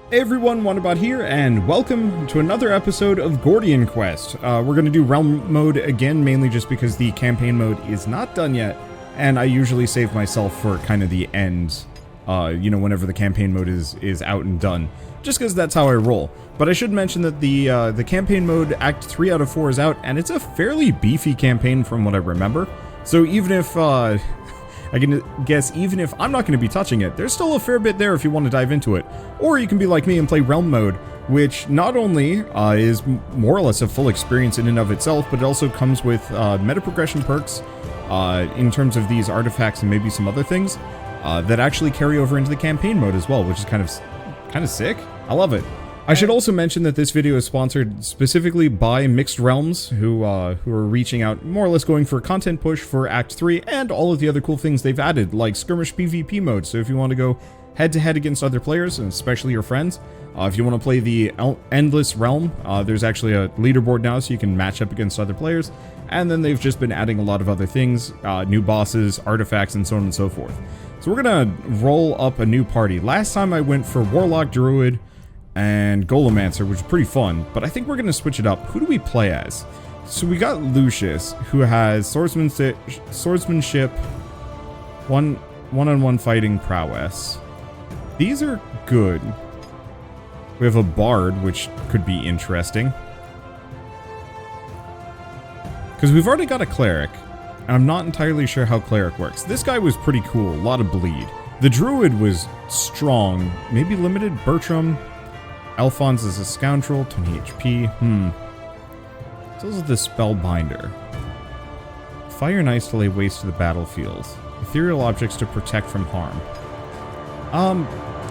Hey everyone, Wonderbot here, and welcome to another episode of Gordian Quest. We're going to do realm mode again, mainly just because the campaign mode is not done yet, and I usually save myself for kind of the end, whenever the campaign mode is out and done, just because that's how I roll. But I should mention that the campaign mode, Act 3 out of 4 is out, and it's a fairly beefy campaign from what I remember. So even if, I can guess even if I'm not going to be touching it, there's still a fair bit there if you want to dive into it. Or you can be like me and play Realm Mode, which not only is more or less a full experience in and of itself, but it also comes with meta progression perks in terms of these artifacts and maybe some other things that actually carry over into the campaign mode as well, which is kind of sick. I love it. I should also mention that this video is sponsored specifically by Mixed Realms, who are reaching out, more or less going for a content push for Act 3 and all of the other cool things they've added, like Skirmish PvP mode. So if you want to go head-to-head against other players, and especially your friends, if you want to play the Endless Realm, there's actually a leaderboard now so you can match up against other players. And then they've just been adding a lot of other things, new bosses, artifacts, and so on and so forth. So we're going to roll up a new party. Last time I went for Warlock, Druid, and Golemancer, which is pretty fun, but I think we're gonna switch it up. Who do we play as? So we got Lucius, who has swordsmanship, one-on-one fighting prowess. These are good. We have a bard, which could be interesting, because we've already got a cleric, and I'm not entirely sure how cleric works. This guy was pretty cool, a lot of bleed. The druid was strong, maybe limited. Bertram. Alphonse is a scoundrel, 20 HP. So this is the Spellbinder. Fire and ice to lay waste to the battlefield. Ethereal objects to protect from harm.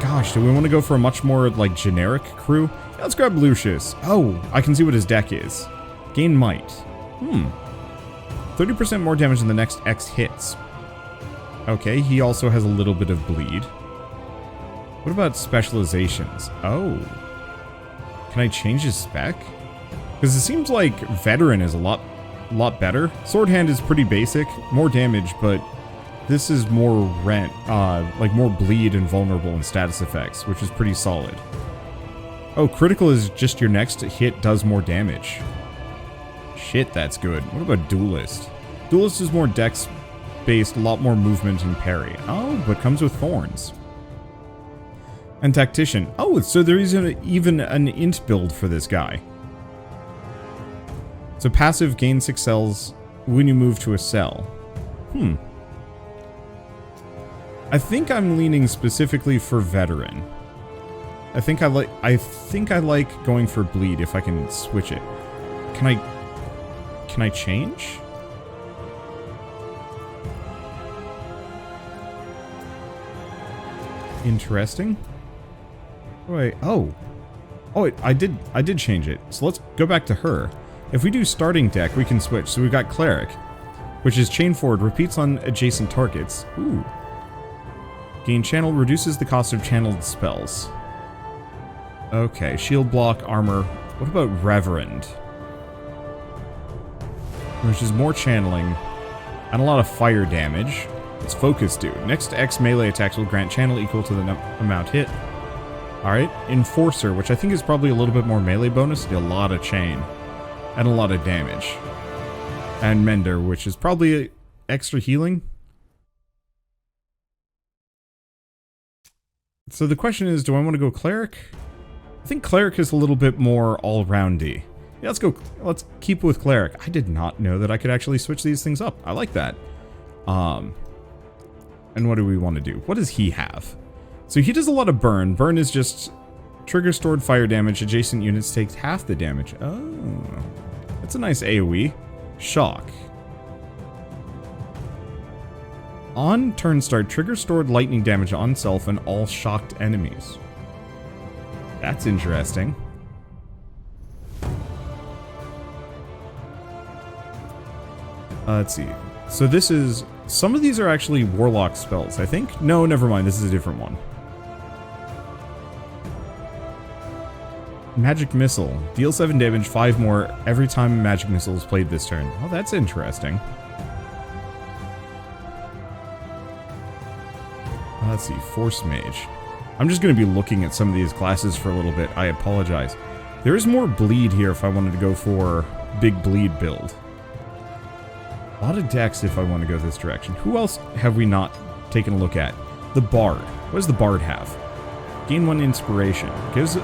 Gosh, do we want to go for a much more, like, generic crew? Yeah, let's grab Lucius. Oh, I can see what his deck is. Gain might. 30% more damage in the next X hits. Okay, he also has a little bit of bleed. What about specializations? Oh. Can I change his spec? Because it seems like Veteran is a lot better. Sword Hand is pretty basic, more damage, but this is more like more bleed and vulnerable in status effects, which is pretty solid. Oh, critical is just your next hit does more damage. Shit, that's good. What about Duelist? Duelist is more dex based, a lot more movement and parry. Oh, but comes with thorns. And Tactician. Oh, so there is even an int build for this guy. So passive gain 6 cells when you move to a cell. I think I'm leaning specifically for Veteran. I think I like going for bleed if I can switch it. Can I change? Interesting. Wait, oh, I did change it. So let's go back to her. If we do starting deck, we can switch. So we've got Cleric, which is chain forward, repeats on adjacent targets. Ooh. Gain channel, reduces the cost of channeled spells. Okay, shield block, armor. What about Reverend? Which is more channeling and a lot of fire damage. It's focus do. Next X melee attacks will grant channel equal to the amount hit. Alright, Enforcer, which I think is probably a little bit more melee bonus, a lot of chain, and a lot of damage. And Mender, which is probably extra healing. So the question is, do I want to go Cleric? I think Cleric is a little bit more all-roundy. Yeah, let's keep with Cleric. I did not know that I could actually switch these things up. I like that. And what do we want to do? What does he have? So he does a lot of burn. Burn is just trigger stored fire damage. Adjacent units take half the damage. Oh, that's a nice AoE. Shock. On turn start, trigger stored lightning damage on self and all shocked enemies. That's interesting. Let's see. So this is... Some of these are actually Warlock spells, I think. No, never mind. This is a different one. Magic Missile. Deal 7 damage, 5 more every time a magic missile is played this turn. Oh, that's interesting. Let's see, Force Mage. I'm just going to be looking at some of these classes for a little bit. I apologize. There is more bleed here if I wanted to go for big bleed build. A lot of decks if I want to go this direction. Who else have we not taken a look at? The Bard. What does the Bard have? Gain 1 inspiration. Gives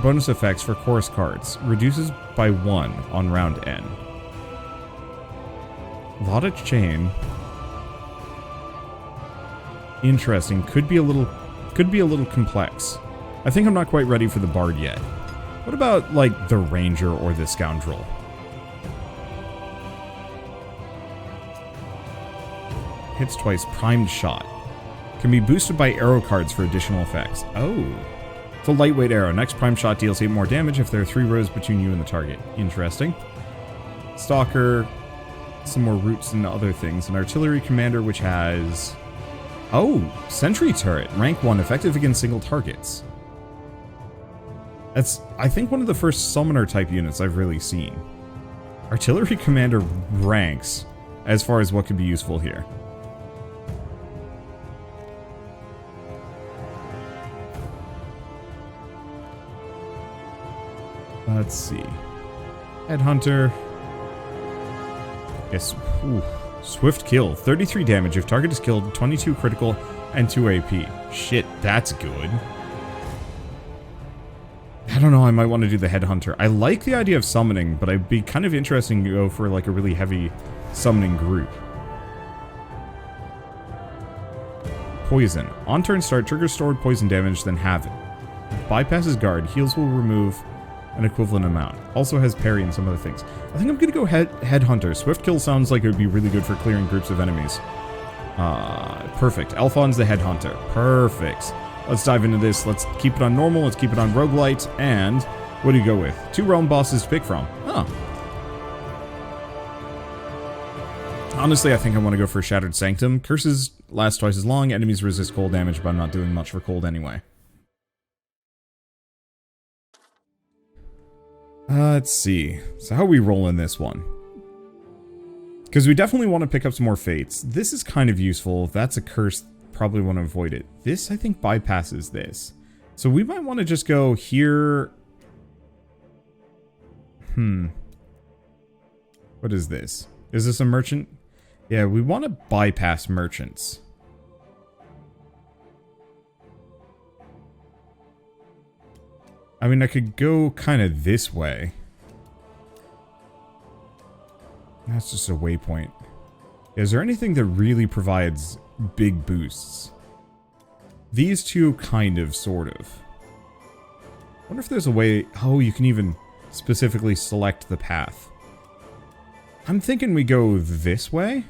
bonus effects for chorus cards. Reduces by 1 on round N. A lot of chain. Interesting. Could be a little complex. I think I'm not quite ready for the Bard yet. What about, like, the Ranger or the Scoundrel? Hits twice, primed shot. Can be boosted by arrow cards for additional effects. Oh. It's a lightweight arrow. Next primed shot deals 8 more damage if there are 3 rows between you and the target. Interesting. Stalker. Some more roots and other things. An artillery commander which has... Oh! Sentry turret. Rank 1. Effective against single targets. That's, I think, one of the first summoner type units I've really seen. Artillery commander ranks as far as what could be useful here. Let's see. Headhunter. Yes. Ooh. Swift kill. 33 damage if target is killed, 22 critical, and 2 AP. Shit, that's good. I don't know, I might want to do the Headhunter. I like the idea of summoning, but it'd be kind of interesting to go for like a really heavy summoning group. Poison. On turn start, triggers stored poison damage, then have it. Bypasses guard. Heals will remove an equivalent amount. Also has parry and some other things. I think I'm gonna go Headhunter. Swift kill sounds like it would be really good for clearing groups of enemies. Perfect. Alphon's the Headhunter. Perfect. Let's dive into this. Let's keep it on normal. Let's keep it on roguelite. And what do you go with? 2 realm bosses to pick from. Huh. Honestly, I think I want to go for Shattered Sanctum. Curses last twice as long. Enemies resist cold damage, but I'm not doing much for cold anyway. Let's see. So how are we rolling this one? Because we definitely want to pick up some more fates. This is kind of useful. If that's a curse, probably want to avoid it. This, I think, bypasses this. So we might want to just go here. What is this? Is this a merchant? Yeah, we want to bypass merchants. I mean, I could go kind of this way. That's just a waypoint. Is there anything that really provides big boosts? These two kind of, sort of. I wonder if there's a way... Oh, you can even specifically select the path. I'm thinking we go this way.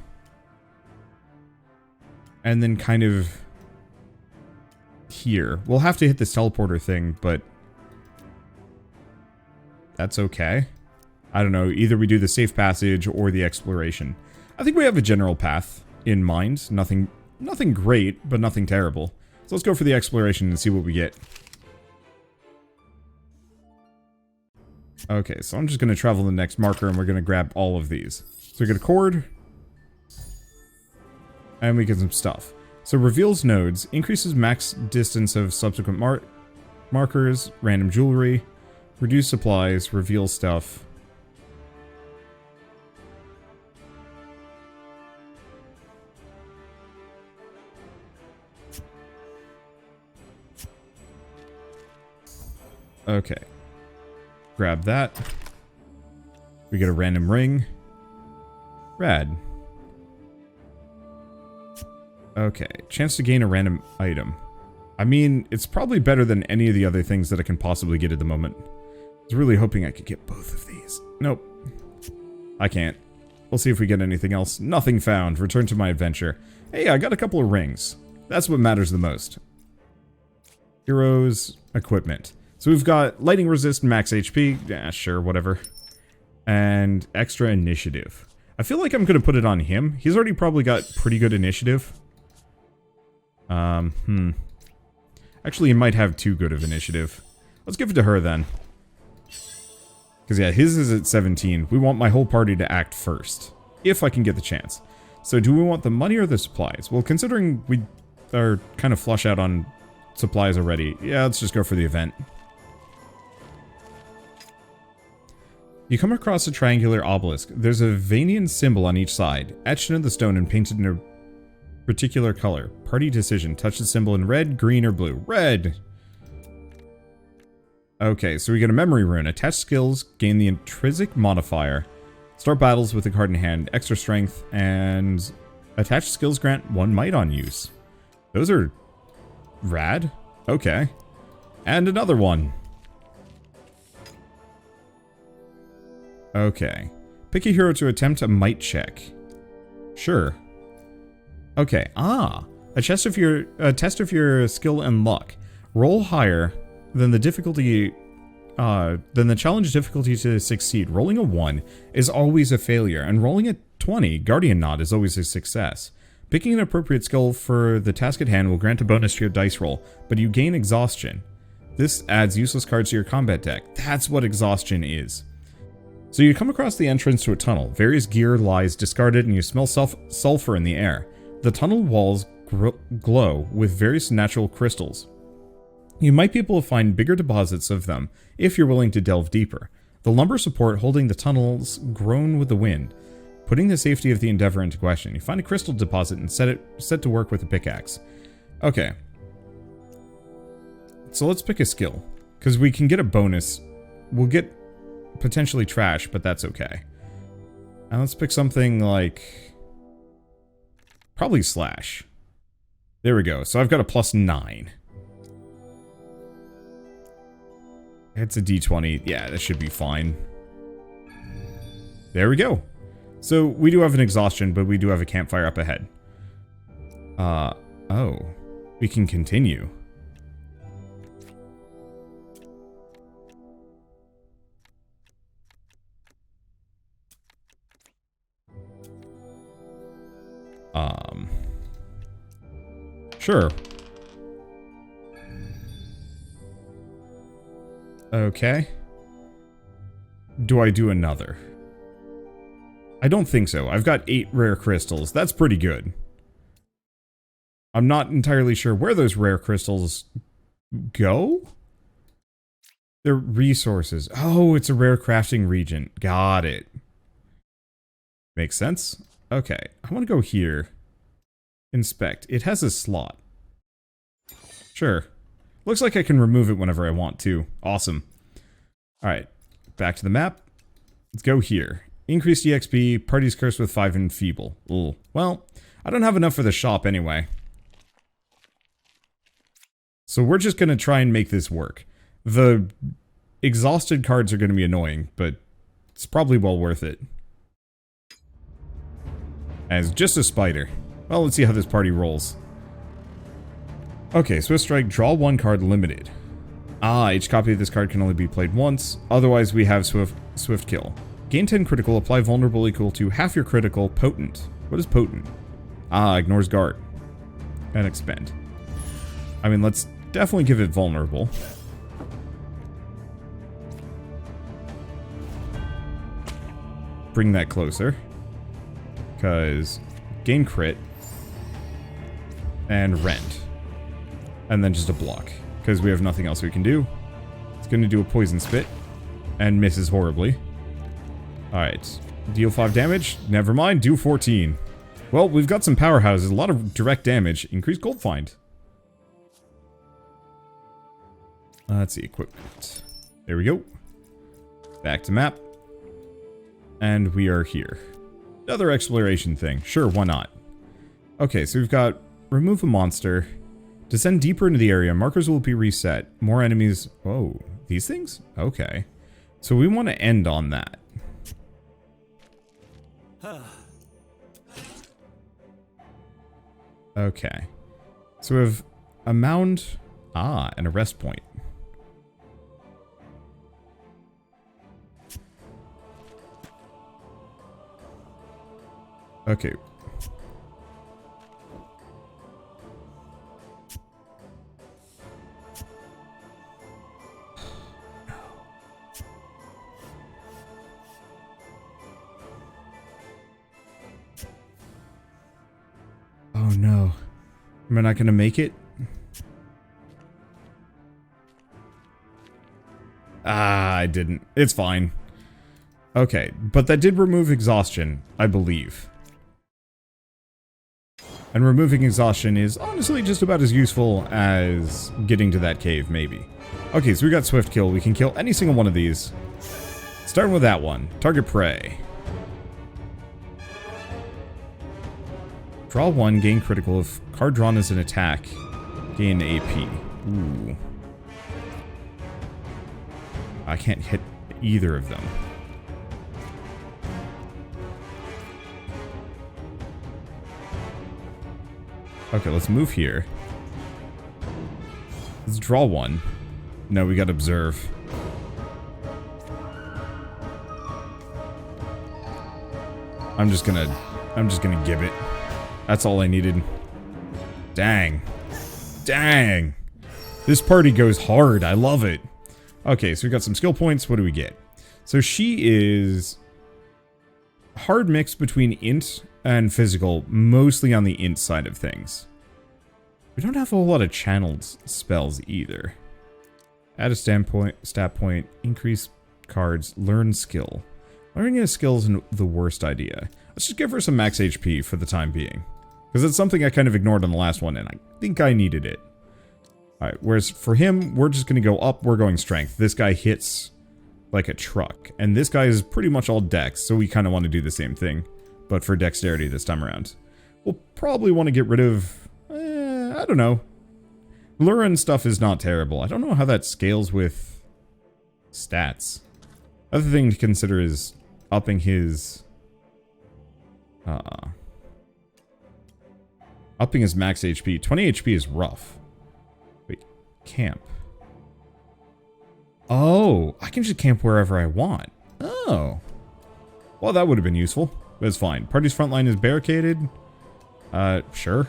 And then kind of... here. We'll have to hit this teleporter thing, but... that's okay. I don't know, either we do the safe passage or the exploration. I think we have a general path in mind. Nothing great, but nothing terrible. So let's go for the exploration and see what we get. Okay, so I'm just going to travel the next marker and we're going to grab all of these. So we get a cord. And we get some stuff. So reveals nodes, increases max distance of subsequent markers, random jewelry, reduce supplies, reveal stuff. Okay. Grab that. We get a random ring. Rad. Okay. Chance to gain a random item. I mean, it's probably better than any of the other things that I can possibly get at the moment. I was really hoping I could get both of these. Nope. I can't. We'll see if we get anything else. Nothing found. Return to my adventure. Hey, I got a couple of rings. That's what matters the most. Heroes, equipment. So we've got lightning resist, max HP. Yeah, sure, whatever. And extra initiative. I feel like I'm going to put it on him. He's already probably got pretty good initiative. Actually, he might have too good of initiative. Let's give it to her then. Because, yeah, his is at 17. We want my whole party to act first. If I can get the chance. So, do we want the money or the supplies? Well, considering we are kind of flush out on supplies already. Yeah, let's just go for the event. You come across a triangular obelisk. There's a Vanian symbol on each side, etched into the stone and painted in a particular color. Party decision. Touch the symbol in red, green, or blue. Red! Okay, so we get a memory rune. Attach skills, gain the intrinsic modifier. Start battles with a card in hand, extra strength, and attached skills grant 1 might on use. Those are rad. Okay. And another one. Okay. Pick a hero to attempt a might check. Sure. Okay. Ah. A test of your skill and luck. Roll higher than the difficulty then the challenge difficulty to succeed. Rolling a 1 is always a failure, and rolling a 20, Guardian Knot, is always a success. Picking an appropriate skill for the task at hand will grant a bonus to your dice roll, but you gain exhaustion. This adds useless cards to your combat deck. That's what exhaustion is. So you come across the entrance to a tunnel. Various gear lies discarded, and you smell sulfur in the air. The tunnel walls glow with various natural crystals. You might be able to find bigger deposits of them if you're willing to delve deeper. The lumber support holding the tunnels groan with the wind, putting the safety of the endeavor into question. You find a crystal deposit and set to work with a pickaxe. Okay. So let's pick a skill, because we can get a bonus. We'll get potentially trash, but that's okay. And let's pick something like probably slash. There we go. So I've got a +9. It's a d20. Yeah, that should be fine. There we go. So we do have an exhaustion, but we do have a campfire up ahead. Oh. We can continue. Sure. Okay. Do I do another? I don't think so. I've got 8 rare crystals. That's pretty good. I'm not entirely sure where those rare crystals go. They're resources. Oh, it's a rare crafting region. Got it. Makes sense. Okay. I want to go here. Inspect. It has a slot. Sure. Looks like I can remove it whenever I want to. Awesome. Alright. Back to the map. Let's go here. Increased EXP. Party's cursed with 5 and feeble. Ooh. Well, I don't have enough for the shop anyway. So we're just going to try and make this work. The exhausted cards are going to be annoying, but it's probably well worth it. As just a spider. Well, let's see how this party rolls. Okay, Swift Strike, draw 1 card limited. Ah, each copy of this card can only be played once. Otherwise, we have Swift Kill. Gain 10 critical, apply vulnerable equal to half your critical, potent. What is potent? Ah, ignores guard. And expend. I mean, let's definitely give it vulnerable. Bring that closer. Because gain crit. And rend. And then just a block. Because we have nothing else we can do. It's going to do a poison spit. And misses horribly. Alright. Deal 5 damage. Never mind. Do 14. Well, we've got some powerhouses. A lot of direct damage. Increased gold find. Let's see. Equipment. There we go. Back to map. And we are here. Another exploration thing. Sure, why not? Okay, so we've got remove a monster. Descend deeper into the area. Markers will be reset. More enemies. Oh, these things? Okay. So we want to end on that. Okay. So we have a mound. Ah, and a rest point. Okay. Oh no. Am I not gonna make it? Ah, I didn't. It's fine. Okay, but that did remove exhaustion, I believe. And removing exhaustion is honestly just about as useful as getting to that cave, maybe. Okay, so we got Swift Kill. We can kill any single one of these. Starting with that one. Target prey. Draw 1, gain critical. If card drawn is an attack, gain AP. Ooh. I can't hit either of them. Okay, let's move here. Let's draw 1. No, we gotta observe. I'm just gonna give it. That's all I needed. Dang. Dang. This party goes hard. I love it. Okay, so we got some skill points. What do we get? So she is hard mix between int and physical, mostly on the int side of things. We don't have a whole lot of channeled spells either. Add a stat point, increase cards, learn skill. Learning a skill isn't the worst idea. Let's just give her some max HP for the time being. Because it's something I kind of ignored on the last one, and I think I needed it. Alright, whereas for him, we're just going to go up, we're going strength. This guy hits like a truck. And this guy is pretty much all dex, so we kind of want to do the same thing. But for dexterity this time around. We'll probably want to get rid of... I don't know. Lure and stuff is not terrible. I don't know how that scales with stats. Other thing to consider is upping his... upping his max HP. 20 HP is rough. Wait, camp. Oh, I can just camp wherever I want. Oh. Well, that would have been useful. But it's fine. Party's front line is barricaded. Sure.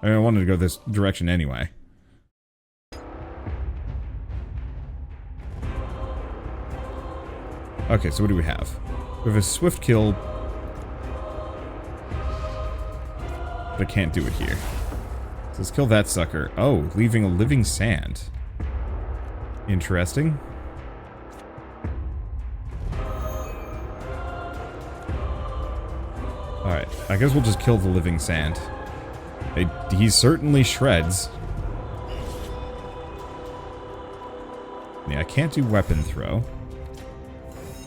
I mean, I wanted to go this direction anyway. Okay, so what do we have? We have a swift kill. But I can't do it here. So let's kill that sucker. Oh, leaving a living sand. Interesting. Alright, I guess we'll just kill the living sand. He certainly shreds. Yeah, I can't do weapon throw.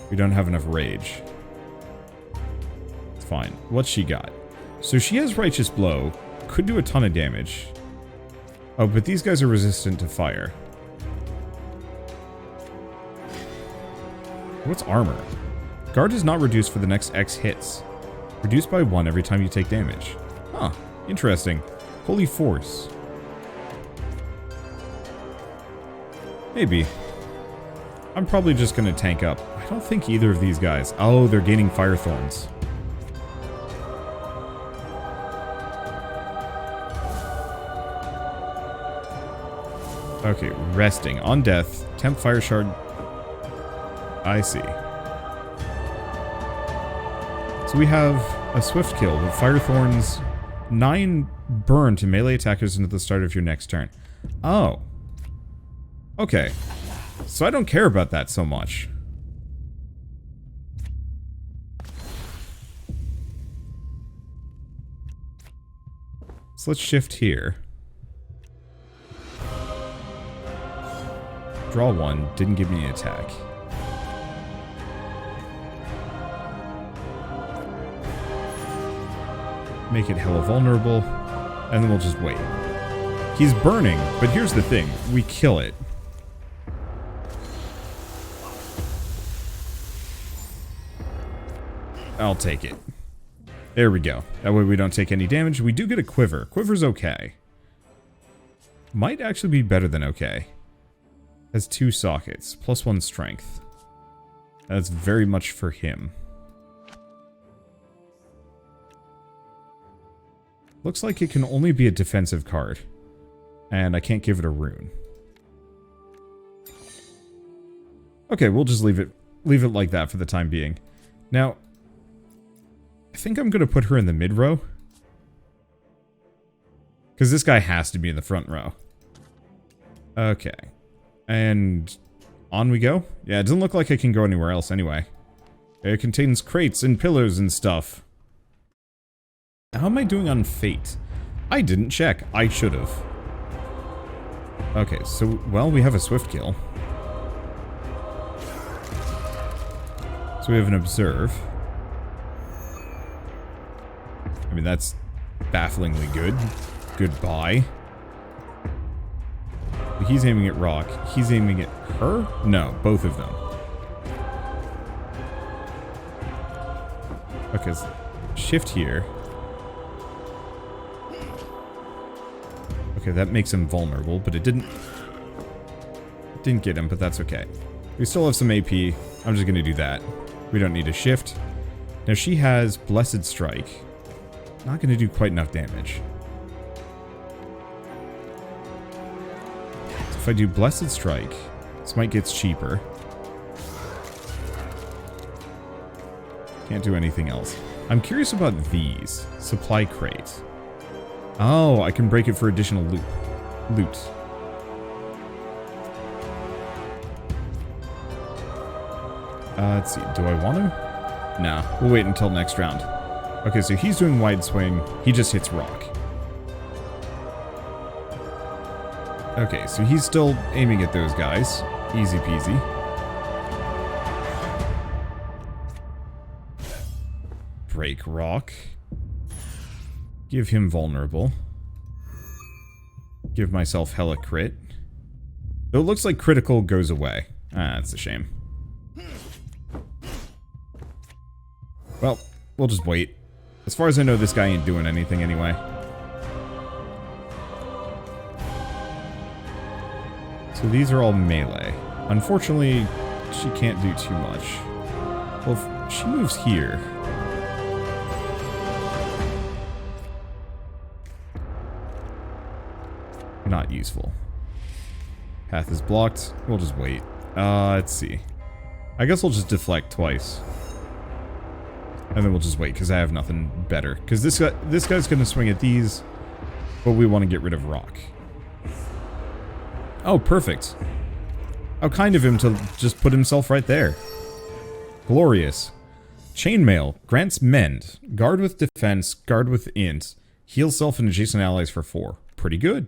We don't have enough rage. It's fine. What's she got? So she has Righteous Blow. Could do a ton of damage. Oh, but these guys are resistant to fire. What's armor? Guard is not reduced for the next X hits. Reduced by 1 every time you take damage. Huh. Interesting. Holy Force. Maybe. I'm probably just gonna tank up. I don't think either of these guys... Oh, they're gaining Fire Thorns. Okay, resting. On death. Temp Fire Shard. I see. So we have a swift kill with Fire Thorns, 9 burn to melee attackers until the start of your next turn. Oh. Okay. So I don't care about that so much. So let's shift here. Draw 1, didn't give me an attack. Make it hella vulnerable, and then we'll just wait. He's burning, but here's the thing. We kill it. I'll take it. There we go. That way we don't take any damage. We do get a quiver. Quiver's okay. Might actually be better than okay. Has 2 sockets, plus 1 strength. That's very much for him. Looks like it can only be a defensive card. And I can't give it a rune. Okay, we'll just leave it like that for the time being. Now, I think I'm going to put her in the mid row. Because this guy has to be in the front row. Okay. And On we go? Yeah, it doesn't look like I can go anywhere else anyway. It contains crates and pillows and stuff. How am I doing on fate? I didn't check. I should have. Okay, so, well, we have a swift kill. So we have an observe. I mean, that's bafflingly good. Goodbye. He's aiming at Rock. He's aiming at her? No, both of them. Okay, so shift here. Okay, that makes him vulnerable, but it didn't get him, but that's okay. We still have some AP. I'm just gonna do that. We don't need a shift. Now she has Blessed Strike. Not gonna do quite enough damage. So if I do Blessed Strike, Smite gets cheaper. Can't do anything else. I'm curious about these. Supply crate. Oh, I can break it for additional loot. Let's see. Do I want to? Nah, we'll wait until next round. Okay, so he's doing wide swing. He just hits Rock. Okay, so he's still aiming at those guys. Easy peasy. Break Rock. Give him vulnerable. Give myself hella crit. Though it looks like critical goes away. Ah, that's a shame. Well, we'll just wait. As far as I know, this guy ain't doing anything anyway. So these are all melee. Unfortunately, she can't do too much. Well, if she moves here... Not useful. Path is blocked. We'll just wait. Let's see. I guess we'll just deflect twice. And then we'll just wait, because I have nothing better. Because this guy's going to swing at these, but we want to get rid of Rock. Oh, perfect. How kind of him to just put himself right there. Glorious. Chainmail. Grants Mend. Guard with Defense. Guard with Int. Heal self and adjacent allies for 4. Pretty good.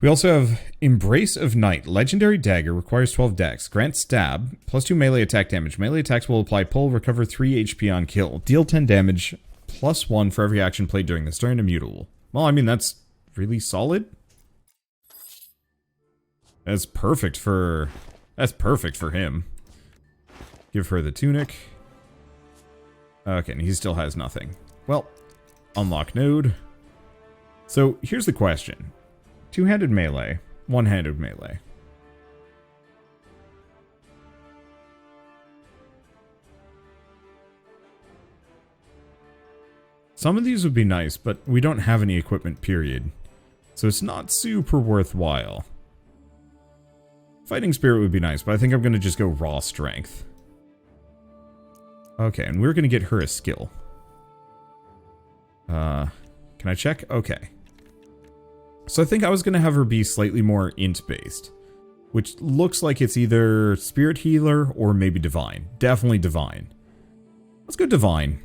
We also have Embrace of Night. Legendary Dagger. Requires 12 dex. Grants Stab. Plus 2 melee attack damage. Melee attacks will apply pull. Recover 3 HP on kill. Deal 10 damage. Plus 1 for every action played during this turn. Immutable. Well, I mean, that's really solid. That's perfect for him. Give her the tunic. Okay, and he still has nothing. Well, unlock node. So, here's the question. Two-handed melee, one-handed melee. Some of these would be nice, but we don't have any equipment, period. So it's not super worthwhile. Fighting Spirit would be nice, but I think I'm going to just go raw strength. Okay, and we're going to get her a skill. Can I check? Okay. So I think I was going to have her be slightly more int-based. Which looks like it's either Spirit Healer or maybe Divine. Definitely Divine. Let's go Divine.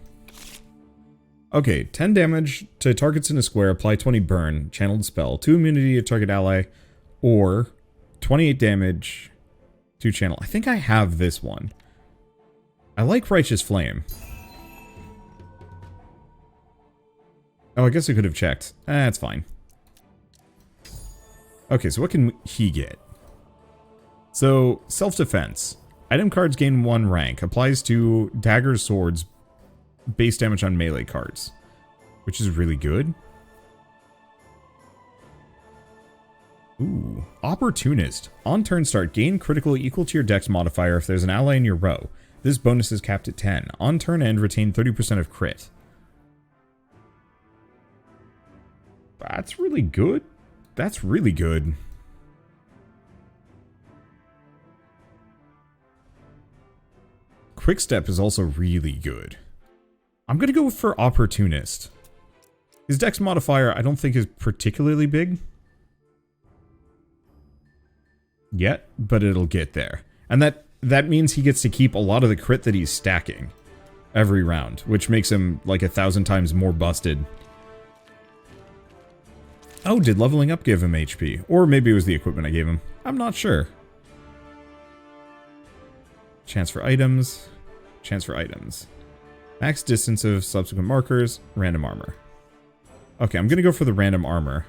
Okay, 10 damage to targets in a square, apply 20 burn, channeled spell, 2 immunity to target ally, or 28 damage to channel. I think I have this one. I like Righteous Flame. Oh, I guess I could have checked. That's fine. Okay, so what can he get? So, self-defense. Item cards gain 1 rank. Applies to daggers, swords, base damage on melee cards. Which is really good. Ooh. Opportunist. On turn start, gain critical equal to your dex modifier if there's an ally in your row. This bonus is capped at 10. On turn end, retain 30% of crit. That's really good. That's really good. Quickstep is also really good. I'm going to go for Opportunist. His dex modifier I don't think is particularly big. yet, but it'll get there. And that means he gets to keep a lot of the crit that he's stacking every round, which makes him like 1,000 times more busted. Oh, did leveling up give him HP? Or maybe it was the equipment I gave him. I'm not sure. Chance for items. Chance for items. Max distance of subsequent markers. Random armor. Okay, I'm gonna go for the random armor.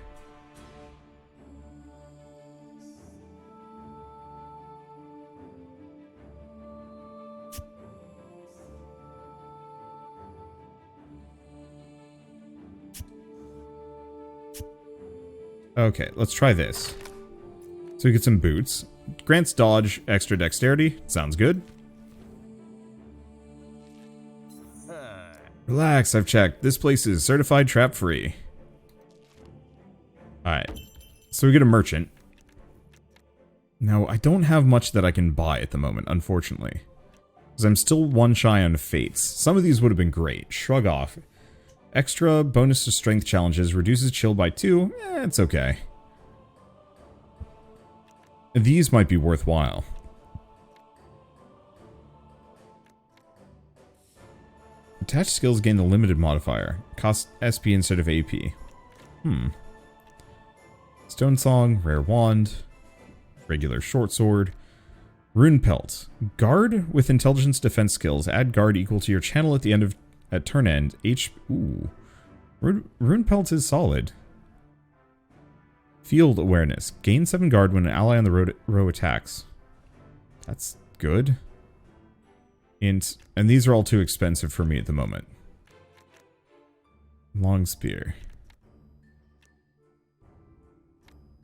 Okay, let's try this. So we get some boots. Grants dodge, extra dexterity. Sounds good. Relax, I've checked. This place is certified trap-free. Alright. So we get a merchant. Now, I don't have much that I can buy at the moment, unfortunately. Because I'm still one shy on fates. Some of these would have been great. Shrug off. Extra bonus to strength challenges. Reduces chill by 2. It's okay. These might be worthwhile. Attached skills gain the limited modifier. Cost SP instead of AP. Stone Song, Rare Wand, regular short sword. Rune Pelt. Guard with intelligence defense skills. Add guard equal to your channel at the end of at turn end. Ooh. Rune Pelt is solid. Field awareness. Gain 7 guard when an ally on the row attacks. That's good. And these are all too expensive for me at the moment. Long spear.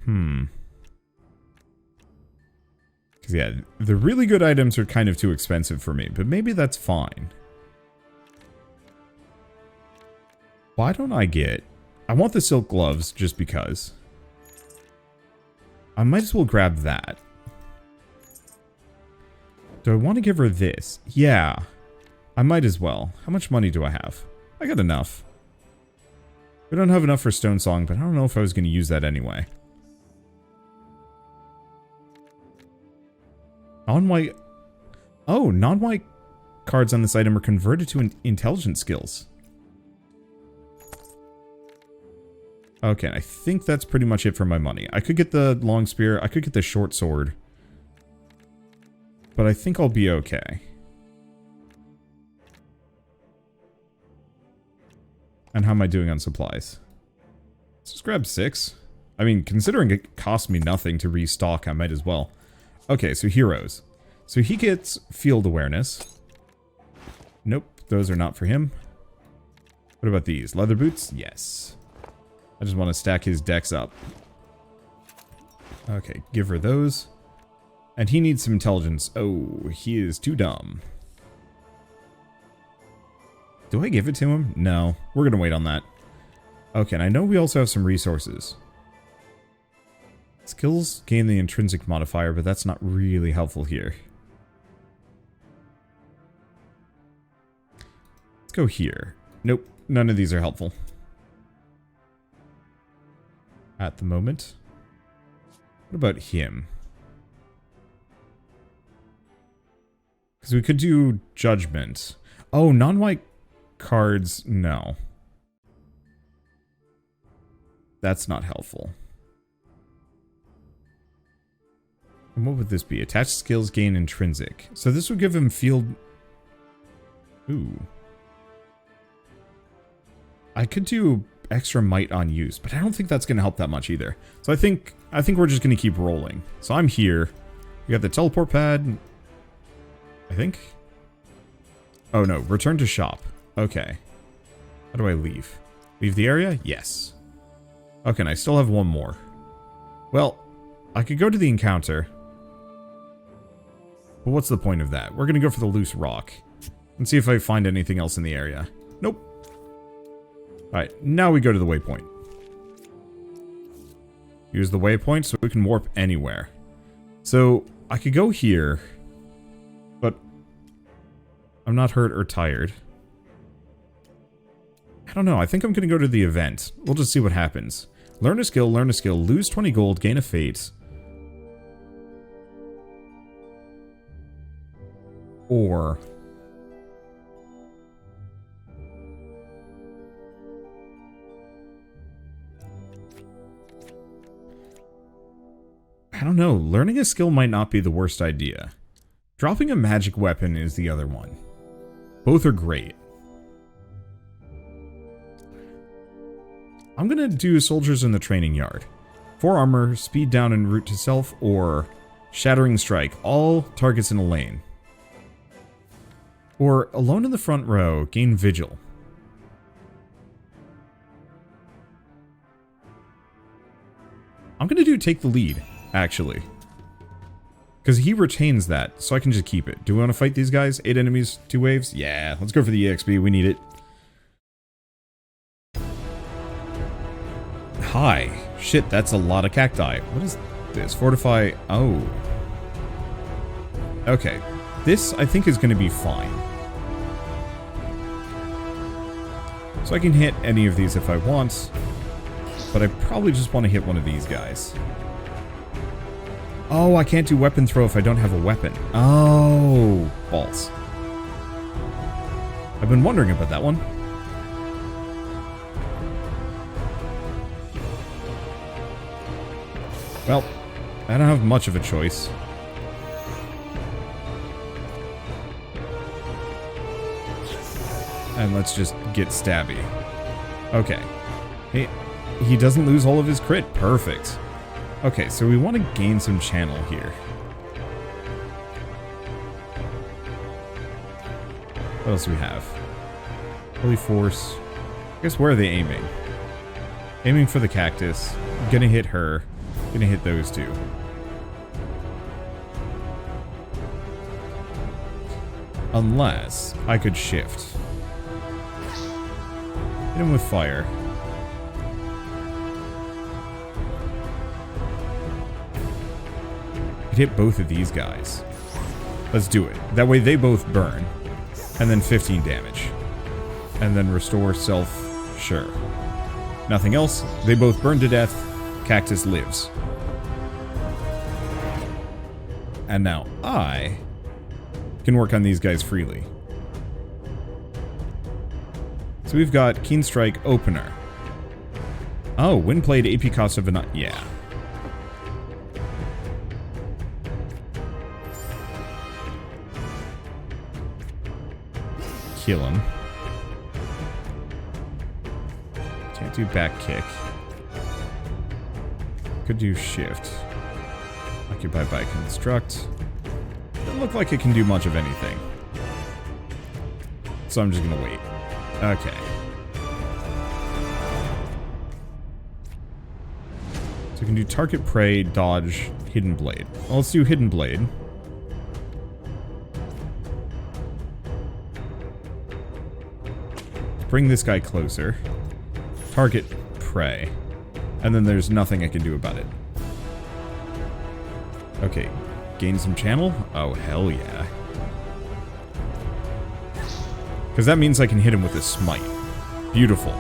Because yeah, the really good items are kind of too expensive for me, but maybe that's fine. Why don't I get... I want the silk gloves just because. I might as well grab that. Do I want to give her this? Yeah. I might as well. How much money do I have? I got enough. We don't have enough for Stone Song, but I don't know if I was going to use that anyway. Non-white... Oh, non-white cards on this item are converted to intelligence skills. Okay, I think that's pretty much it for my money. I could get the long spear. I could get the short sword. But I think I'll be okay. And how am I doing on supplies? Let's just grab 6. I mean, considering it cost me nothing to restock, I might as well. Okay, so heroes. So he gets field awareness. Nope, those are not for him. What about these? Leather boots? Yes. I just want to stack his decks up. Okay, give her those. And he needs some intelligence. Oh, he is too dumb. Do I give it to him? No. We're going to wait on that. Okay, and I know we also have some resources. Skills gain the intrinsic modifier, but that's not really helpful here. Let's go here. Nope, none of these are helpful. At the moment. What about him? Because we could do Judgment. Oh, non-white cards, no. That's not helpful. And what would this be? Attached skills gain intrinsic. So this would give him field... Ooh. I could do extra might on use, but I don't think that's going to help that much either. So I think we're just going to keep rolling. So I'm here. We got the teleport pad. I think. Oh no, return to shop. Okay. How do I leave? Leave the area? Yes. Okay, and I still have one more. Well, I could go to the encounter. But what's the point of that? We're going to go for the loose rock. And see if I find anything else in the area. Nope. Alright, now we go to the waypoint. Use the waypoint so we can warp anywhere. So, I could go here. But I'm not hurt or tired. I don't know, I think I'm going to go to the event. We'll just see what happens. Learn a skill, lose 20 gold, gain a fate. Or... I don't know, learning a skill might not be the worst idea. Dropping a magic weapon is the other one. Both are great. I'm gonna do soldiers in the training yard. 4 armor, speed down and route to self, or shattering strike, all targets in a lane. Or alone in the front row, gain vigil. I'm gonna do take the lead, actually. Because he retains that, so I can just keep it. Do we want to fight these guys? 8 enemies, 2 waves? Yeah, let's go for the EXP, we need it. Hi. Shit, that's a lot of cacti. What is this? Fortify... Oh. Okay. This, I think, is going to be fine. So I can hit any of these if I want. But I probably just want to hit one of these guys. Oh, I can't do weapon throw if I don't have a weapon. Oh, balls. I've been wondering about that one. Well, I don't have much of a choice. And let's just get stabby. Okay. He doesn't lose all of his crit. Perfect. Okay, so we want to gain some channel here. What else do we have? Holy Force. I guess where are they aiming? Aiming for the cactus. Gonna hit her. Gonna hit those two. Unless I could shift. Hit him with fire. Could hit both of these guys. Let's do it. That way they both burn. And then 15 damage. And then restore self. Sure. Nothing else. They both burn to death. Cactus lives. And now I can work on these guys freely. So we've got Keen Strike Opener. Oh, Wind Blade AP cost of an... Yeah. Kill him. Can't do back kick. Could do shift. Occupy by construct. Doesn't look like it can do much of anything. So I'm just gonna wait. Okay. So we can do target prey, dodge, hidden blade. Well, let's do hidden blade. Bring this guy closer. Target prey. And then there's nothing I can do about it. Okay. Gain some channel? Oh, hell yeah. Because that means I can hit him with a smite. Beautiful.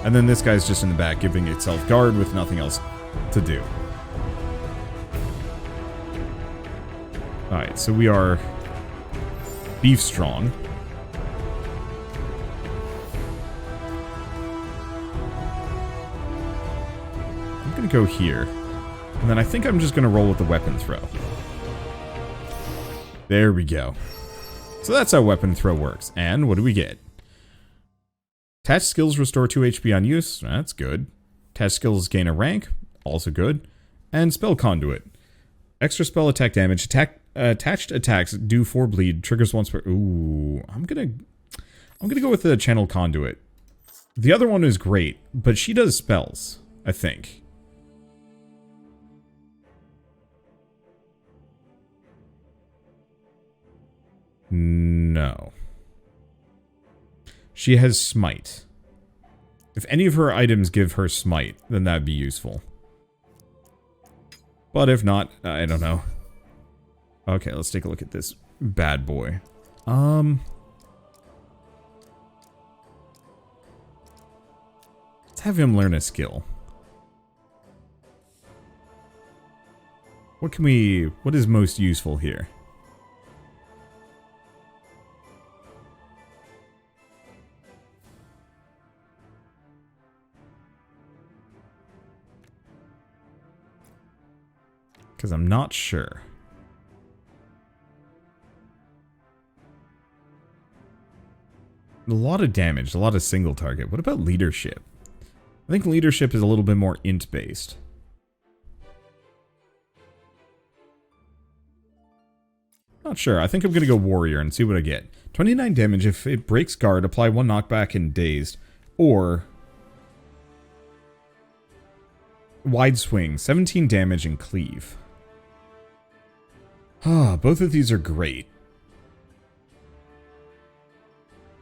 And then this guy's just in the back giving itself guard with nothing else to do. Alright, so we are beef strong. I'm gonna go here. And then I think I'm just gonna roll with the weapon throw. There we go. So that's how weapon throw works. And what do we get? Attached skills restore 2 HP on use. That's good. Attached skills gain a rank. Also good. And spell conduit. Extra spell attack damage. Attached attacks do 4 bleed. Triggers once per... Ooh. I'm gonna go with the channel conduit. The other one is great, but she does spells, I think. No. She has smite. If any of her items give her smite, then that'd be useful. But if not, I don't know. Okay, let's take a look at this bad boy. Let's have him learn a skill. What is most useful here? Because I'm not sure. A lot of damage, a lot of single target. What about leadership? I think leadership is a little bit more int based. Not sure. I think I'm going to go warrior and see what I get. 29 damage. If it breaks guard, apply 1 knockback and dazed. Or wide swing. 17 damage and cleave. Ah, both of these are great.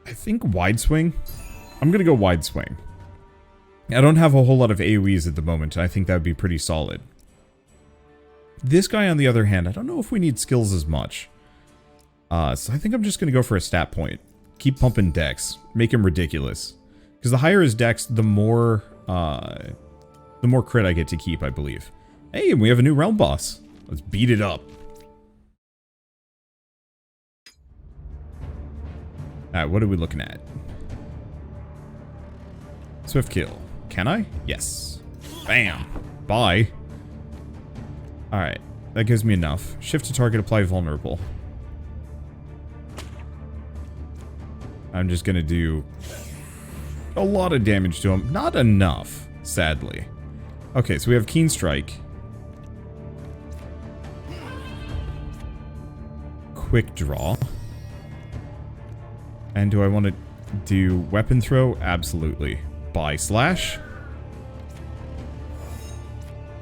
I think wide swing. I'm going to go wide swing. I don't have a whole lot of AoEs at the moment. I think that would be pretty solid. This guy, on the other hand, I don't know if we need skills as much. So I think I'm just going to go for a stat point. Keep pumping dex. Make him ridiculous. Because the higher his dex, the more crit I get to keep, I believe. Hey, and we have a new realm boss. Let's beat it up. Alright, what are we looking at? Swift kill. Can I? Yes. Bam. Bye. Alright, that gives me enough. Shift to target, apply vulnerable. I'm just gonna do a lot of damage to him. Not enough, sadly. Okay, so we have Keen Strike. Quick Draw. And do I want to do Weapon Throw? Absolutely. Buy Slash.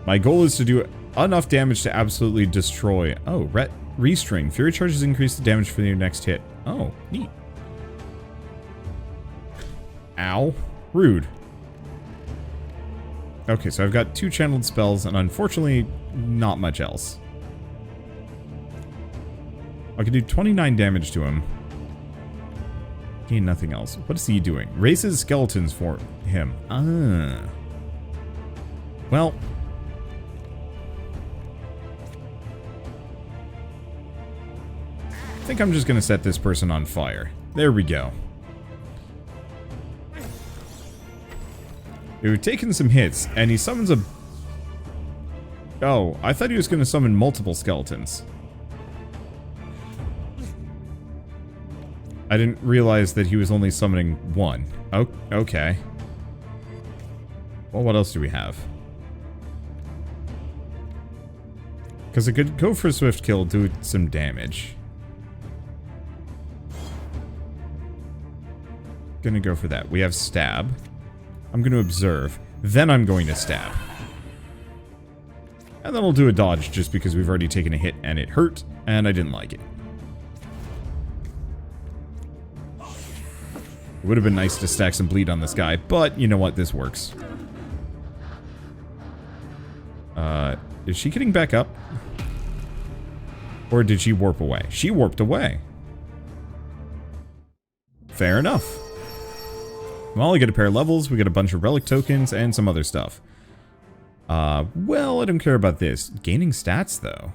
My goal is to do enough damage to absolutely destroy... Oh, Restring. Fury charges increase the damage for your next hit. Oh, neat. Ow. Rude. Okay, so I've got 2 channeled spells and unfortunately not much else. I can do 29 damage to him. Gain nothing else. What is he doing? Raises skeletons for him. Ah. Well. I think I'm just going to set this person on fire. There we go. We've taken some hits, and he summons a... Oh, I thought he was going to summon multiple skeletons. I didn't realize that he was only summoning 1. Oh, okay. Well, what else do we have? Because I could go for a swift kill, do some damage. Gonna go for that. We have stab. I'm going to observe. Then I'm going to stab. And then we'll do a dodge just because we've already taken a hit and it hurt, and I didn't like it. It would have been nice to stack some bleed on this guy, but you know what? This works. Is she getting back up? Or did she warp away? She warped away. Fair enough. Well, I get a pair of levels, we get a bunch of relic tokens, and some other stuff. Well, I don't care about this. Gaining stats, though.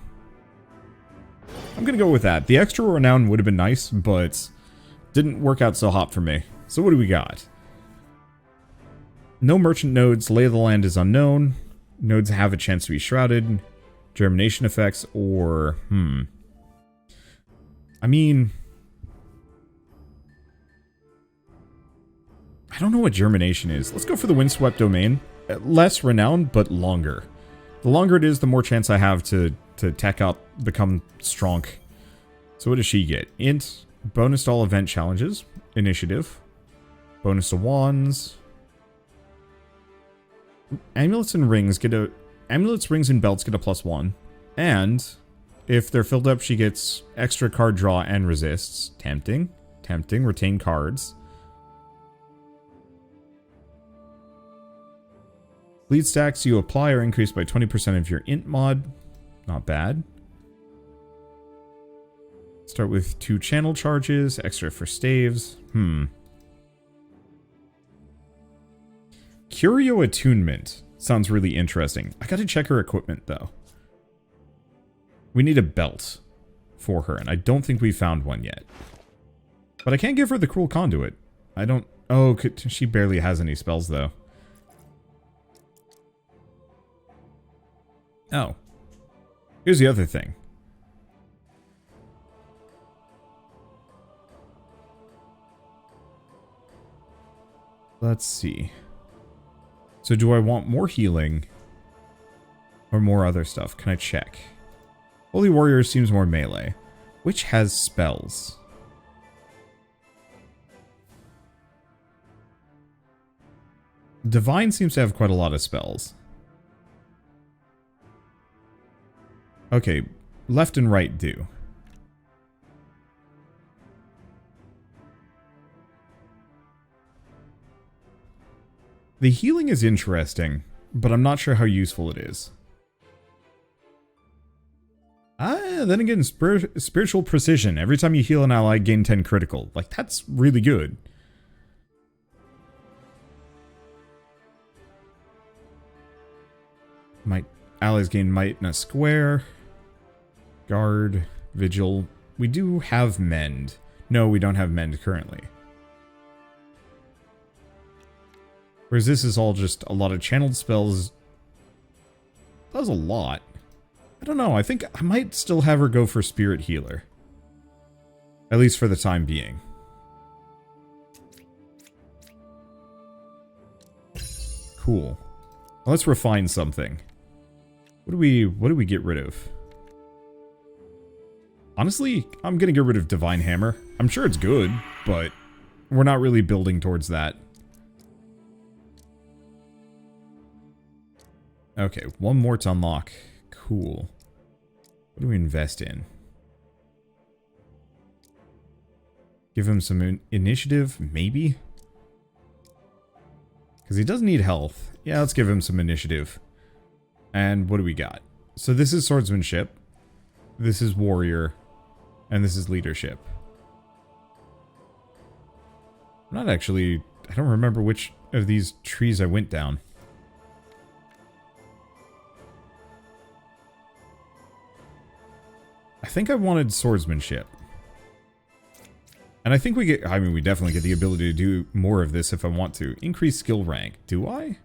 I'm gonna go with that. The extra renown would have been nice, but didn't work out so hot for me. So what do we got? No merchant nodes, lay of the land is unknown. Nodes have a chance to be shrouded. Germination effects, or... I mean... I don't know what germination is. Let's go for the windswept domain. Less renowned, but longer. The longer it is, the more chance I have to tech up, become strong. So what does she get? Int, bonus to all event challenges, initiative, bonus to wands. Amulets and rings get a... Amulets, rings, and belts get a +1. And if they're filled up, she gets extra card draw and resists. Tempting. Tempting. Retain cards. Bleed stacks you apply are increased by 20% of your int mod. Not bad. Start with 2 channel charges, extra for staves. Curio attunement. Sounds really interesting. I gotta check her equipment, though. We need a belt for her, and I don't think we found one yet. But I can't give her the cruel conduit. I don't... Oh, she barely has any spells, though. Oh. Here's the other thing. Let's see. So do I want more healing or more other stuff? Can I check? Holy Warrior seems more melee. Which has spells? Divine seems to have quite a lot of spells. Okay, left and right do. The healing is interesting, but I'm not sure how useful it is. Then again, spiritual precision. Every time you heal an ally, gain 10 critical. Like, that's really good. Allies gain might in a square. Guard, vigil. We do have mend. No, we don't have mend currently. Whereas this is all just a lot of channeled spells. Does a lot. I don't know, I think I might still have her go for Spirit Healer. At least for the time being. Cool. Well, let's refine something. What do we get rid of? Honestly, I'm gonna get rid of Divine Hammer. I'm sure it's good, but we're not really building towards that. Okay, one more to unlock. Cool. What do we invest in? Give him some initiative, maybe? Because he does need health. Yeah, let's give him some initiative. And what do we got? So this is swordsmanship. This is warrior. And this is leadership. I'm not actually... I don't remember which of these trees I went down. I think I wanted swordsmanship. And I think we get... I mean, we definitely get the ability to do more of this if I want to. Increase skill rank. Do I?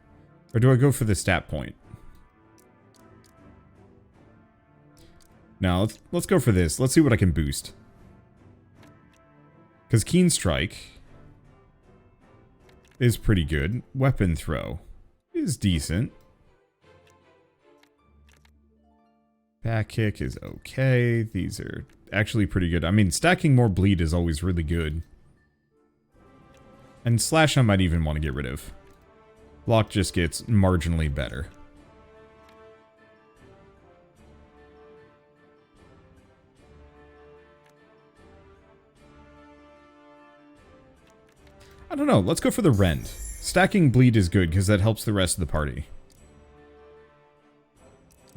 Or do I go for the stat point? Now, let's go for this. Let's see what I can boost. Because Keen Strike is pretty good. Weapon Throw is decent. Back Kick is okay. These are actually pretty good. I mean, stacking more bleed is always really good. And Slash I might even want to get rid of. Block just gets marginally better. I don't know, let's go for the Rend. Stacking bleed is good because that helps the rest of the party.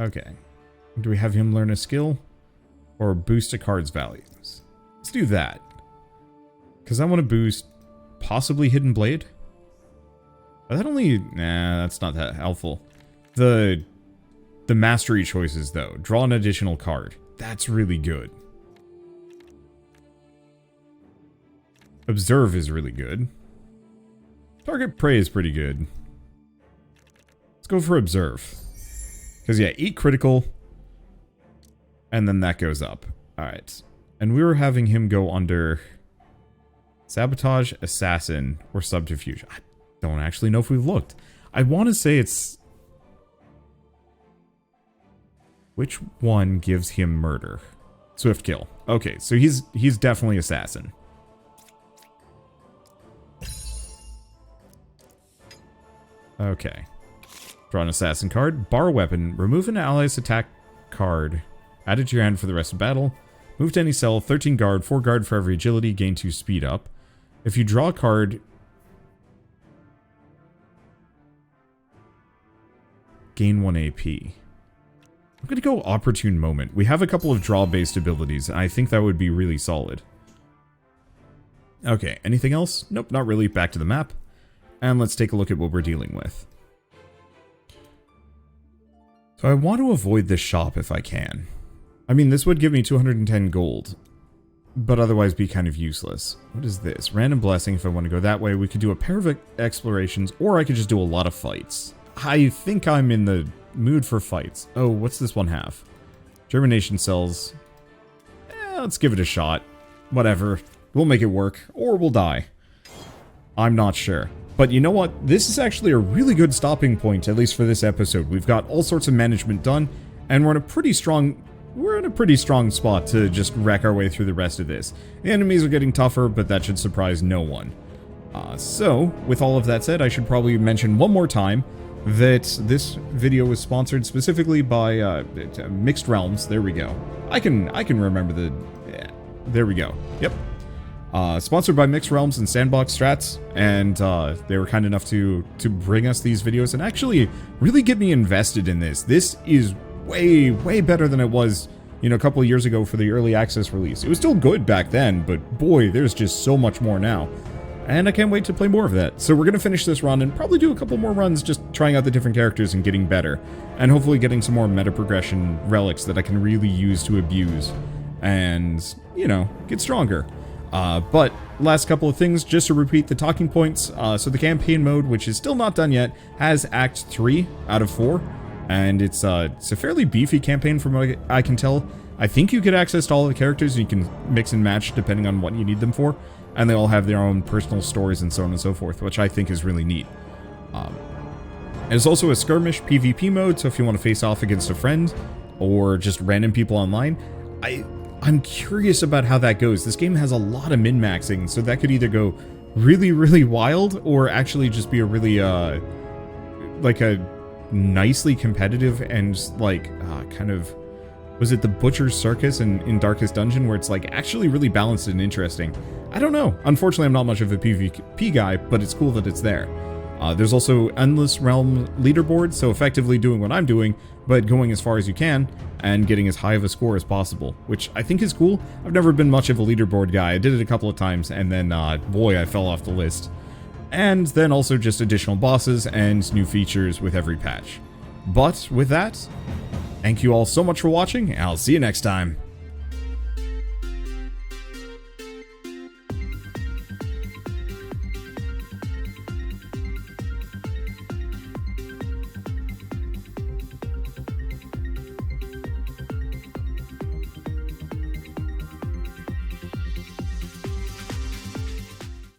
Okay. Do we have him learn a skill? Or boost a card's values? Let's do that. Because I want to boost possibly Hidden Blade. But that only... Nah, that's not that helpful. The mastery choices, though. Draw an additional card. That's really good. Observe is really good. Target Prey is pretty good. Let's go for Observe. Because, yeah, eat critical. And then that goes up. Alright. And we were having him go under Sabotage, Assassin, or Subterfuge. I don't actually know if we've looked. I want to say it's... Which one gives him Murder? Swift Kill. Okay, so he's definitely Assassin. Okay. Draw an Assassin card. Borrow Weapon. Remove an ally's attack card. Add it to your hand for the rest of battle. Move to any cell. 13 guard. 4 guard for every agility. Gain 2 speed up. If you draw a card... Gain 1 AP. I'm going to go Opportune Moment. We have a couple of draw-based abilities, and I think that would be really solid. Okay, anything else? Nope, not really. Back to the map. And let's take a look at what we're dealing with. So I want to avoid this shop if I can. I mean, this would give me 210 gold, but otherwise be kind of useless. What is this? Random Blessing. If I want to go that way, we could do a pair of explorations, or I could just do a lot of fights. I think I'm in the mood for fights. Oh, what's this one have? Germination cells. Let's give it a shot. Whatever. We'll make it work, or we'll die. I'm not sure. But you know what? This is actually a really good stopping point, at least for this episode. We've got all sorts of management done, and we're in a pretty strong spot to just wreck our way through the rest of this. The enemies are getting tougher, but that should surprise no one. So, with all of that said, I should probably mention one more time that this video was sponsored specifically by Mixed Realms. There we go. I can remember the... Yeah, there we go. Yep. Sponsored by Mixed Realms and Sandbox Strats, and they were kind enough to bring us these videos and actually really get me invested in this. This is way, way better than it was, you know, a couple of years ago for the early access release. It was still good back then, but boy, there's just so much more now. And I can't wait to play more of that. So we're going to finish this run and probably do a couple more runs just trying out the different characters and getting better. And hopefully getting some more meta progression relics that I can really use to abuse and, you know, get stronger. But last couple of things, just to repeat the talking points. So the campaign mode, which is still not done yet, has Act 3 out of 4. And it's a fairly beefy campaign from what I can tell. I think you get access to all the characters, and you can mix and match depending on what you need them for. And they all have their own personal stories and so on and so forth, which I think is really neat. There's also a skirmish PvP mode, so if you want to face off against a friend, or just random people online, I'm curious about how that goes. This game has a lot of min-maxing, so that could either go really, really wild, or actually just be a really, like a nicely competitive and, like, kind of... Was it the Butcher's Circus in Darkest Dungeon, where it's, like, actually really balanced and interesting? I don't know. Unfortunately, I'm not much of a PvP guy, but it's cool that it's there. There's also Endless Realm leaderboard, so effectively doing what I'm doing, but going as far as you can, and getting as high of a score as possible, which I think is cool. I've never been much of a leaderboard guy. I did it a couple of times, and then, boy, I fell off the list. And then also just additional bosses and new features with every patch. But with that, thank you all so much for watching, and I'll see you next time.